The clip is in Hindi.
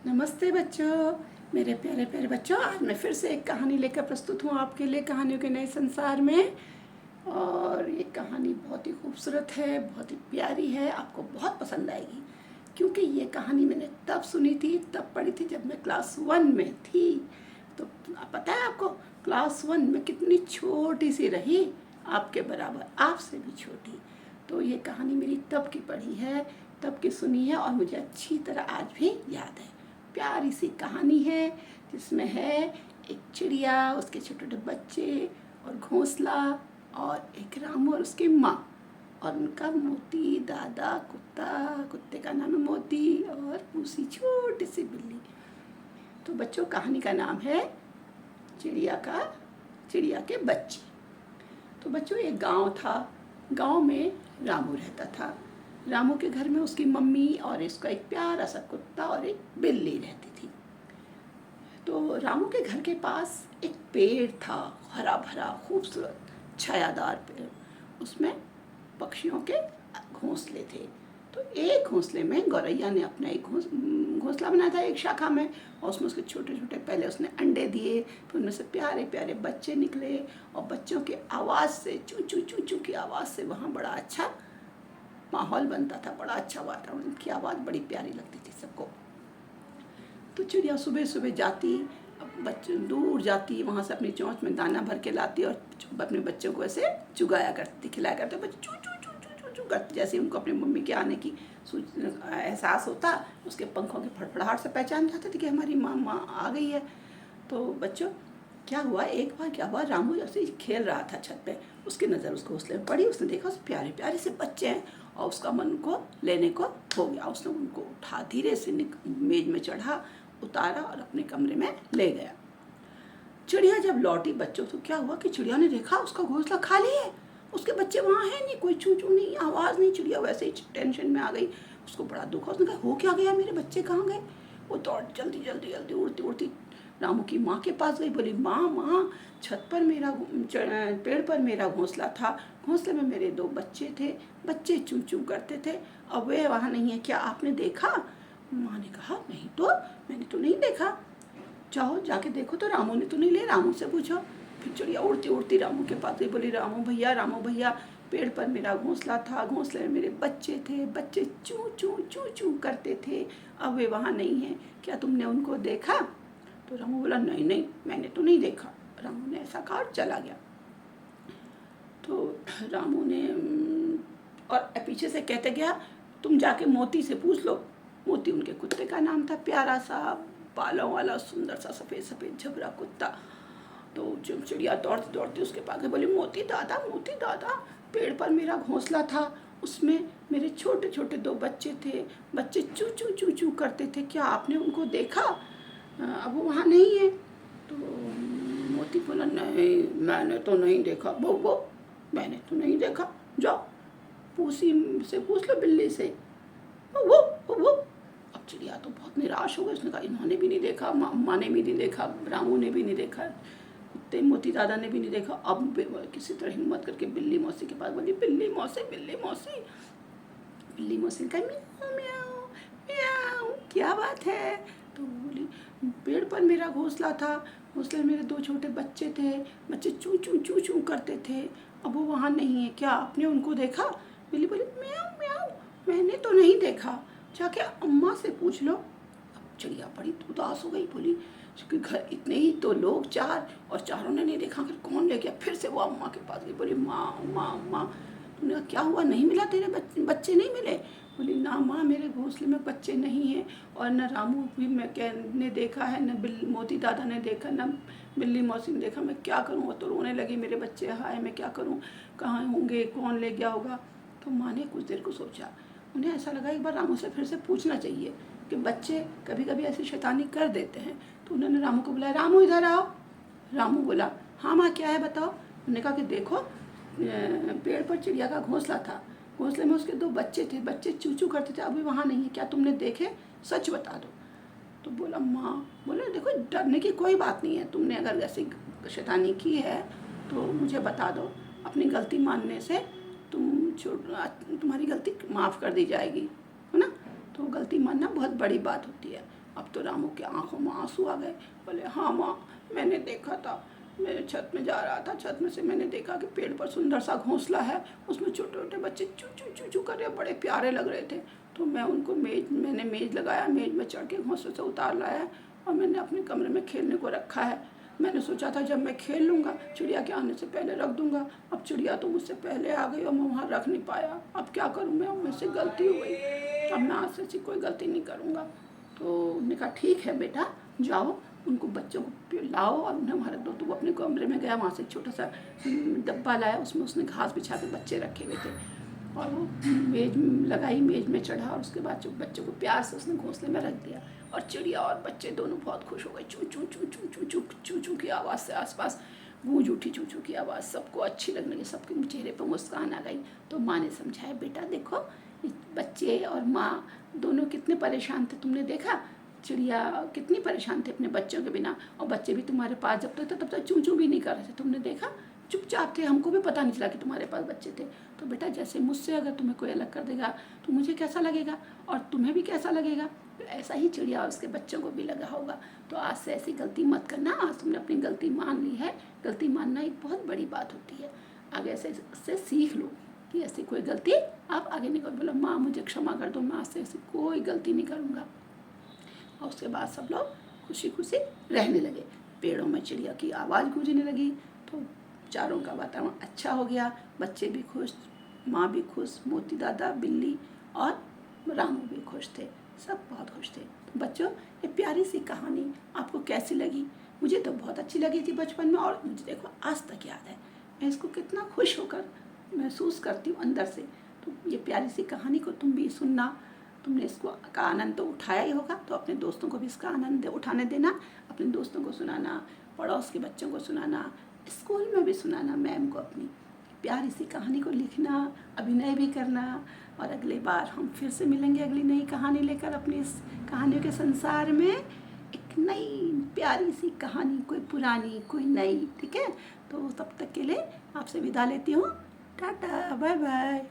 नमस्ते बच्चों, मेरे प्यारे प्यारे बच्चों। आज मैं फिर से एक कहानी लेकर प्रस्तुत हूँ आपके लिए, कहानियों के नए संसार में। और ये कहानी बहुत ही खूबसूरत है, बहुत ही प्यारी है, आपको बहुत पसंद आएगी। क्योंकि ये कहानी मैंने तब सुनी थी, तब पढ़ी थी जब मैं क्लास 1 में थी। तो पता है आपको, क्लास 1 में कितनी छोटी सी रही, आपके बराबर, आपसे भी छोटी। तो ये कहानी मेरी तब की पढ़ी है, तब की सुनी है, और मुझे अच्छी तरह आज भी याद है। प्यारी सी कहानी है जिसमें है एक चिड़िया, उसके छोटे छोटे बच्चे और घोंसला, और एक रामू और उसकी माँ, और उनका मोती दादा कुत्ता। कुत्ते का नाम है मोती, और उसी छोटी सी बिल्ली। तो बच्चों, कहानी का नाम है चिड़िया के बच्चे। तो बच्चों, एक गांव था। गांव में रामू रहता था। रामू के घर में उसकी मम्मी और इसका एक प्यारा सा कुत्ता और एक बिल्ली रहती थी। तो रामू के घर के पास एक पेड़ था, हरा भरा खूबसूरत छायादार पेड़। उसमें पक्षियों के घोंसले थे। तो एक घोंसले में गौरैया ने अपना एक घोंसला बनाया था एक शाखा में, और उसमें उसके छोटे छोटे पहले उसने अंडे दिए, फिर उनमें से प्यारे प्यारे बच्चे निकले, और बच्चों की आवाज़ से, चू चू चू चू की आवाज़ से वहाँ बड़ा अच्छा माहौल बनता था, बड़ा अच्छा वातावरण। उनकी आवाज़ बड़ी प्यारी लगती थी सबको। तो चिड़िया सुबह सुबह जाती, बच्चे दूर जाती, वहाँ से अपनी चोंच में दाना भर के लाती और अपने बच्चों को ऐसे चुगाया करती, खिलाया करते। बच्चे चू चू चू चू चू चू करते, जैसे उनको अपनी मम्मी के आने की एहसास होता, उसके पंखों की फड़फड़ाहट से पहचान जाते थे कि हमारी माँ आ गई है। तो बच्चों, क्या हुआ, एक बार क्या हुआ, रामू ऐसे खेल रहा था छत पे, उसकी नज़र उस घोंसले में पड़ी। उसने देखा उस प्यारे प्यारे से बच्चे हैं, और उसका मन उनको लेने को हो गया। उसने उनको उठा, धीरे से मेज में चढ़ा, उतारा और अपने कमरे में ले गया। चिड़िया जब लौटी बच्चों, तो क्या हुआ कि चिड़िया ने देखा उसका घोंसला खाली है, उसके बच्चे वहाँ हैं नहीं, कोई चू चू नहीं, आवाज़ नहीं। चिड़िया वैसे ही टेंशन में आ गई, उसको बड़ा दुख। उसने कहा, हो क्या गया, मेरे बच्चे कहाँ गए? वो दौड़ जल्दी जल्दी जल्दी उड़ती उड़ती रामू की माँ के पास गई। बोली, माँ, छत पर पेड़ पर मेरा घोंसला था, घोंसले में मेरे 2 बच्चे थे, बच्चे चू चू करते थे, अब वे वहाँ नहीं है, क्या आपने देखा? माँ ने कहा, नहीं तो, मैंने तो नहीं देखा। जाओ जाके देखो तो, रामू ने तो नहीं ले, रामू से पूछो। फिर चिड़िया उड़ती उड़ती रामू के पास गई। बोली, रामू भैया, पेड़ पर मेरा घोंसला था, घोंसले में मेरे बच्चे थे, बच्चे चू चू चू चू करते थे, अब वे वहाँ नहीं हैं, क्या तुमने उनको देखा? तो रामू बोला, नहीं, मैंने तो नहीं देखा। रामू ने ऐसा कहा और चला गया। तो रामू ने और पीछे से कहते गया, तुम जाके मोती से पूछ लो। मोती उनके कुत्ते का नाम था, प्यारा सा बालों वाला सुंदर सा सफ़ेद सफ़ेद झबरा कुत्ता। तो चिड़िया दौड़ती दौड़ती उसके पास गई। बोली, मोती दादा, पेड़ पर मेरा घोंसला था, उसमें मेरे छोटे छोटे 2 बच्चे थे, बच्चे चू चू चू चू करते थे, क्या आपने उनको देखा? अब वो वहाँ नहीं है। तो मोती बोला, नहीं, मैंने तो नहीं देखा। वो मैंने तो नहीं देखा, जाओ पूसी से पूछ लो, बिल्ली से। वो अब चिड़िया तो बहुत निराश हो गई। उसने कहा, इन्होंने भी नहीं देखा, माँ ने भी नहीं देखा, रामू ने भी नहीं देखा, कुत्ते मोती दादा ने भी नहीं देखा। अब किसी तरह हिम्मत करके बिल्ली मौसी के पास बोली, बिल्ली मौसी का म्याऊ म्याऊ म्याऊ, क्या बात है? तो बोली, पेड़ पर मेरा घोंसला था, घोंसले में मेरे 2 छोटे बच्चे थे, बच्चे चू चू चू चू करते थे, अब वो वहाँ नहीं है, क्या आपने उनको देखा? बिल्ली बोली, म्याऊ म्याऊ, मैंने तो नहीं देखा, जाके अम्मा से पूछ लो। अब चिड़िया बड़ी उदास हो गई। बोली, क्योंकि घर इतने ही तो लोग, 4, और चारों ने नहीं देखा, फिर कौन ले गया? फिर से वो अम्मा के पास गई। बोली, माँ, तुमने कहा, क्या हुआ, नहीं मिला तेरे बच्चे नहीं मिले? बोली, ना माँ, मेरे घोंसले में बच्चे नहीं हैं, और न रामू भी ने देखा है, न मोती दादा ने देखा, न बिल्ली मौसी ने देखा, मैं क्या करूँ? वो तो रोने लगी, मेरे बच्चे हाय, मैं क्या करूँ, कहाँ होंगे, कौन ले गया होगा? तो माँ ने कुछ देर को सोचा। उन्हें ऐसा लगा, एक बार रामू से फिर से पूछना चाहिए, कि बच्चे कभी कभी ऐसी शैतानी कर देते हैं। तो उन्होंने रामू को बुलाया, रामू इधर आओ। रामू बोला, हाँ माँ, क्या है बताओ। उन्होंने कहा कि देखो, पेड़ पर चिड़िया का घोंसला था, घोंसले में उसके 2 बच्चे थे, बच्चे चू चू करते थे, अभी वहाँ नहीं है, क्या तुमने देखे? सच बता दो। तो बोला, माँ, बोले, देखो, डरने की कोई बात नहीं है, तुमने अगर ऐसी शैतानी की है तो मुझे बता दो, अपनी गलती मानने से तुम्हारी गलती माफ़ कर दी जाएगी, है ना? तो गलती मानना बहुत बड़ी बात होती है। अब तो रामू के आंखों में आंसू आ गए। बोले हाँ माँ, मैंने देखा था, मैं छत में जा रहा था, छत में से मैंने देखा कि पेड़ पर सुंदर सा घोंसला है, उसमें छोटे छोटे बच्चे चू चू चू चू कर रहे, बड़े प्यारे लग रहे थे। तो मैं उनको मैंने मेज़ लगाया, मेज़ में चढ़ के घोंसले से उतार लाया और मैंने अपने कमरे में खेलने को रखा है। मैंने सोचा था जब मैं खेल लूँगा चिड़िया के आने से पहले रख दूँगा। अब चिड़िया तो मुझसे पहले आ गई और मैं वहाँ रख नहीं पाया। अब क्या करूँ मैं, अब मुझसे गलती हो गई, अब मैं आज से ऐसी कोई गलती नहीं करूँगा। तो उन्होंने कहा ठीक है बेटा, जाओ उनको बच्चों को लाओ और उन्हें वहाँ रख दो। तो वो अपने कमरे में गया, वहाँ से छोटा सा डब्बा लाया, उसमें उसने घास बिछा के बच्चे रखे हुए थे और वो मेज लगाई, मेज में चढ़ा और उसके बाद जो बच्चों को प्यार से उसने घोंसले में रख दिया। और चिड़िया और बच्चे दोनों बहुत खुश हो गए। चू चू चू चू चू चू चू चू की आवाज़ से आसपास गूंज उठी, चू चू की आवाज़ सबको अच्छी लगने लगी, सबके चेहरे पर मुस्कान आ गई। तो माँ ने समझाया बेटा देखो, बच्चे और माँ दोनों कितने परेशान थे, तुमने देखा चिड़िया कितनी परेशान थे अपने बच्चों के बिना, और बच्चे भी तुम्हारे पास जब तक थे तब तक चू चू भी नहीं कर रहे थे, तुमने देखा चुपचाप थे, हमको भी पता नहीं चला कि तुम्हारे पास बच्चे थे। तो बेटा जैसे मुझसे अगर तुम्हें कोई अलग कर देगा तो मुझे कैसा लगेगा और तुम्हें भी कैसा लगेगा, तो ऐसा ही चिड़िया और उसके बच्चों को भी लगा होगा। तो आज से ऐसी गलती मत करना, आज तुमने अपनी गलती मान ली है, गलती मानना एक बहुत बड़ी बात होती है। आगे से सीख लो कि ऐसी कोई गलती आप आगे नहीं करो। बोलो माँ मुझे क्षमा कर दो, मैं आज से ऐसी कोई गलती नहीं करूँगा। और उसके बाद सब लोग खुशी खुशी रहने लगे। पेड़ों में चिड़िया की आवाज़ गूंजने लगी, तो चारों का वातावरण अच्छा हो गया। बच्चे भी खुश, माँ भी खुश, मोती दादा, बिल्ली और रामू भी खुश थे, सब बहुत खुश थे। तो बच्चों, ये प्यारी सी कहानी आपको कैसी लगी? मुझे तो बहुत अच्छी लगी थी बचपन में, और मुझे देखो आज तक याद है। मैं इसको कितना खुश होकर महसूस करती हूँ अंदर से। तो ये प्यारी सी कहानी को तुम भी सुनना, तुमने इसको का आनंद तो उठाया ही होगा, तो अपने दोस्तों को भी इसका आनंद उठाने देना, अपने दोस्तों को सुनाना, पड़ोस के बच्चों को सुनाना, स्कूल में भी सुनाना, मैम को अपनी प्यारी सी कहानी को लिखना, अभिनय भी करना। और अगली बार हम फिर से मिलेंगे अगली नई कहानी लेकर, अपनी इस कहानियों के संसार में एक नई प्यारी सी कहानी, कोई पुरानी कोई नई, ठीक है। तो तब तक के लिए आपसे विदा लेती हूँ, टाटा बाय बाय।